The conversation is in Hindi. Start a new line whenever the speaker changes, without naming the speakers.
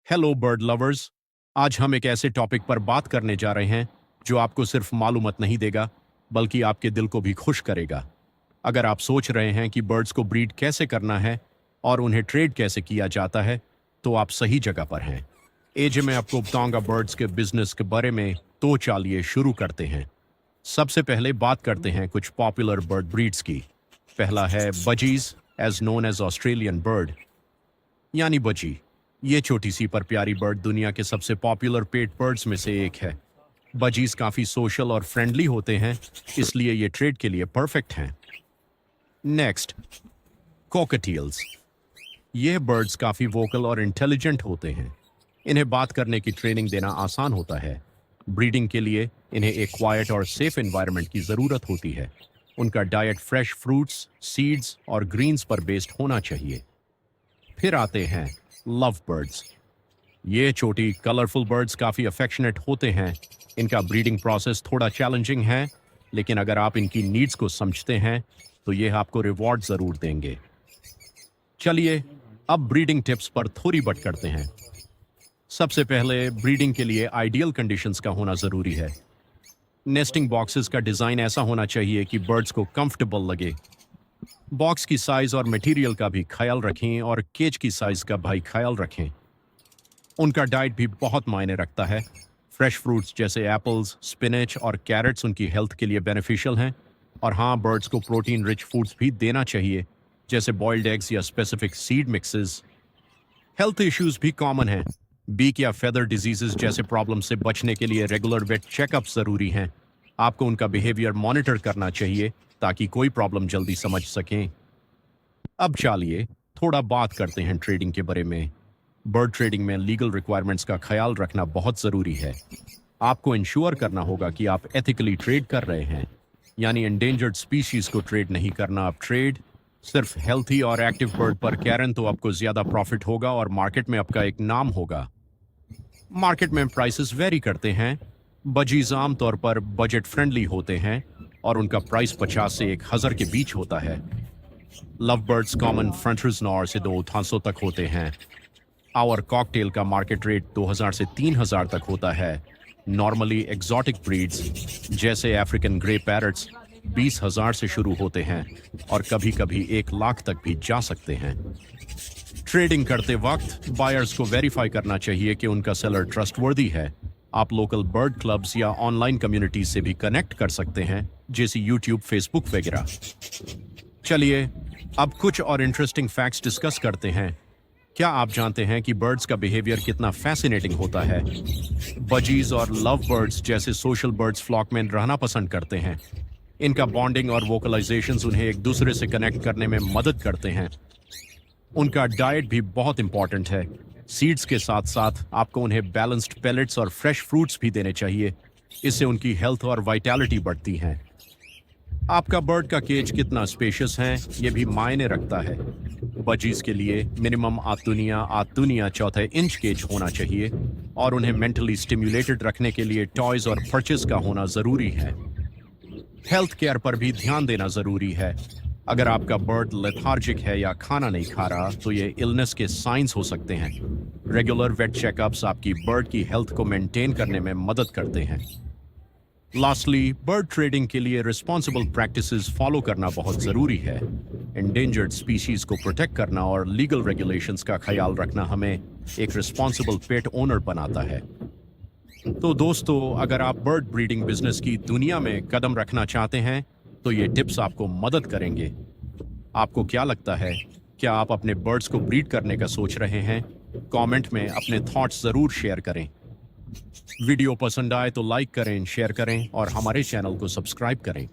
Hello bird lovers. आज हम एक ऐसे टॉपिक पर बात करने जा रहे हैं जो आपको सिर्फ मालूमात नहीं देगा बल्कि आपके दिल को भी खुश करेगा। अगर आप सोच रहे हैं कि बर्ड्स को ब्रीड कैसे करना है और उन्हें ट्रेड कैसे किया जाता है तो आप सही जगह पर हैं। एज मैं आपको बताऊंगा बर्ड्स के बिजनेस के बारे में। तो चलिए शुरू करते हैं। सबसे पहले बात करते हैं कुछ पॉपुलर बर्ड ब्रीड्स की। पहला है budgies, as known as Australian bird, यानी बजी। ये छोटी सी पर प्यारी बर्ड दुनिया के सबसे पॉपुलर पेट बर्ड्स में से एक है। बजीज काफ़ी सोशल और फ्रेंडली होते हैं, इसलिए ये ट्रेड के लिए परफेक्ट हैं। Next, cockatiels. ये बर्ड्स काफ़ी वोकल और इंटेलिजेंट होते हैं। इन्हें बात करने की ट्रेनिंग देना आसान होता है। ब्रीडिंग के लिए इन्हें एक क्वाइट और सेफ एनवायरनमेंट की ज़रूरत होती है। उनका डाइट फ्रेश फ्रूट्स, सीड्स और ग्रीन्स पर बेस्ड होना चाहिए। फिर आते हैं लव बर्ड्स। ये छोटी कलरफुल बर्ड्स काफ़ी अफेक्शनेट होते हैं। इनका ब्रीडिंग प्रोसेस थोड़ा चैलेंजिंग है, लेकिन अगर आप इनकी नीड्स को समझते हैं तो ये आपको रिवॉर्ड ज़रूर देंगे। चलिए अब ब्रीडिंग टिप्स पर थोड़ी बात करते हैं। सबसे पहले ब्रीडिंग के लिए आइडियल कंडीशंस का होना ज़रूरी है। नेस्टिंग बॉक्सेस का डिज़ाइन ऐसा होना चाहिए कि बर्ड्स को कंफर्टेबल लगे। बॉक्स की साइज और मटेरियल का भी ख्याल रखें और केज की साइज का भाई ख्याल रखें। उनका डाइट भी बहुत मायने रखता है। फ्रेश फ्रूट्स जैसे एप्पल्स, स्पिनच और कैरेट्स उनकी हेल्थ के लिए बेनिफिशियल हैं। और हाँ, बर्ड्स को प्रोटीन रिच फूड्स भी देना चाहिए, जैसे बॉइल्ड एग्स या specific seed mixes. Health issues भी कॉमन हैं। बीक या फेदर डिजीजेस जैसे प्रॉब्लम से बचने के लिए रेगुलर वेट चेकअप ज़रूरी हैं। आपको उनका बिहेवियर मॉनिटर करना चाहिए ताकि कोई प्रॉब्लम जल्दी समझ सकें। अब चलिए थोड़ा बात करते हैं ट्रेडिंग के बारे में। बर्ड ट्रेडिंग में लीगल रिक्वायरमेंट्स का ख्याल रखना बहुत ज़रूरी है। आपको इंश्योर करना होगा कि आप एथिकली ट्रेड कर रहे हैं, यानी एंडेंजर्ड स्पीशीज़ को ट्रेड नहीं करना। आप ट्रेड सिर्फ हेल्थी और एक्टिव बर्ड पर करें तो आपको ज़्यादा प्रॉफिट होगा और मार्केट में आपका एक नाम होगा। मार्केट में प्राइसेस वेरी करते हैं। बजीज आमतौर पर बजट फ्रेंडली होते हैं और उनका प्राइस 50 से 1000 के बीच होता है। लव बर्ड्स कॉमन फ्रंटर्स 9 से 200 तक होते हैं। आवर कॉकटेल का मार्केट रेट 2000 से 3000 तक होता है। नॉर्मली एग्जॉटिक ब्रीड्स जैसे अफ्रीकन ग्रे पैरट्स 20,000 से शुरू होते हैं और कभी कभी 1 लाख तक भी जा सकते हैं। ट्रेडिंग करते वक्त बायर्स को वेरीफाई करना चाहिए कि उनका सेलर ट्रस्टवर्दी है। आप लोकल बर्ड क्लब्स या ऑनलाइन कम्युनिटीज से भी कनेक्ट कर सकते हैं, जैसे यूट्यूब, फेसबुक वगैरह। चलिए अब कुछ और इंटरेस्टिंग फैक्ट्स डिस्कस करते हैं। क्या आप जानते हैं कि बर्ड्स का बिहेवियर कितना फैसिनेटिंग होता है? बजीज और लव बर्ड्स जैसे सोशल बर्ड्स फ्लॉक में रहना पसंद करते हैं। इनका बॉन्डिंग और वोकलाइजेशंस उन्हें एक दूसरे से कनेक्ट करने में मदद करते हैं। उनका डाइट भी बहुत इंपॉर्टेंट है। सीड्स के साथ साथ आपको उन्हें बैलेंस्ड पेलेट्स और फ्रेश फ्रूट्स भी देने चाहिए। इससे उनकी हेल्थ और वाइटैलिटी बढ़ती है। आपका बर्ड का केज कितना स्पेशियस है ये भी मायने रखता है। बजीज के लिए मिनिमम आतुनिया 1/4 इंच केज होना चाहिए और उन्हें मेंटली स्टिम्युलेटेड रखने के लिए टॉयज और परचेस का होना ज़रूरी है। हेल्थ केयर पर भी ध्यान देना ज़रूरी है। अगर आपका बर्ड लेथार्जिक है या खाना नहीं खा रहा तो ये इलनेस के साइंस हो सकते हैं। रेगुलर वेट चेकअप्स आपकी बर्ड की हेल्थ को मेंटेन करने में मदद करते हैं। लास्टली, बर्ड ट्रेडिंग के लिए रिस्पॉन्सिबल प्रैक्टिसेस फॉलो करना बहुत ज़रूरी है। एंडेंजर्ड स्पीशीज़ को प्रोटेक्ट करना और लीगल रेगुलेशंस का ख्याल रखना हमें एक रिस्पॉन्सिबल पेट ओनर बनाता है। तो दोस्तों, अगर आप बर्ड ब्रीडिंग बिजनेस की दुनिया में कदम रखना चाहते हैं तो ये टिप्स आपको मदद करेंगे। आपको क्या लगता है? क्या आप अपने बर्ड्स को ब्रीड करने का सोच रहे हैं? कमेंट में अपने थॉट्स ज़रूर शेयर करें। वीडियो पसंद आए तो लाइक करें, शेयर करें और हमारे चैनल को सब्सक्राइब करें।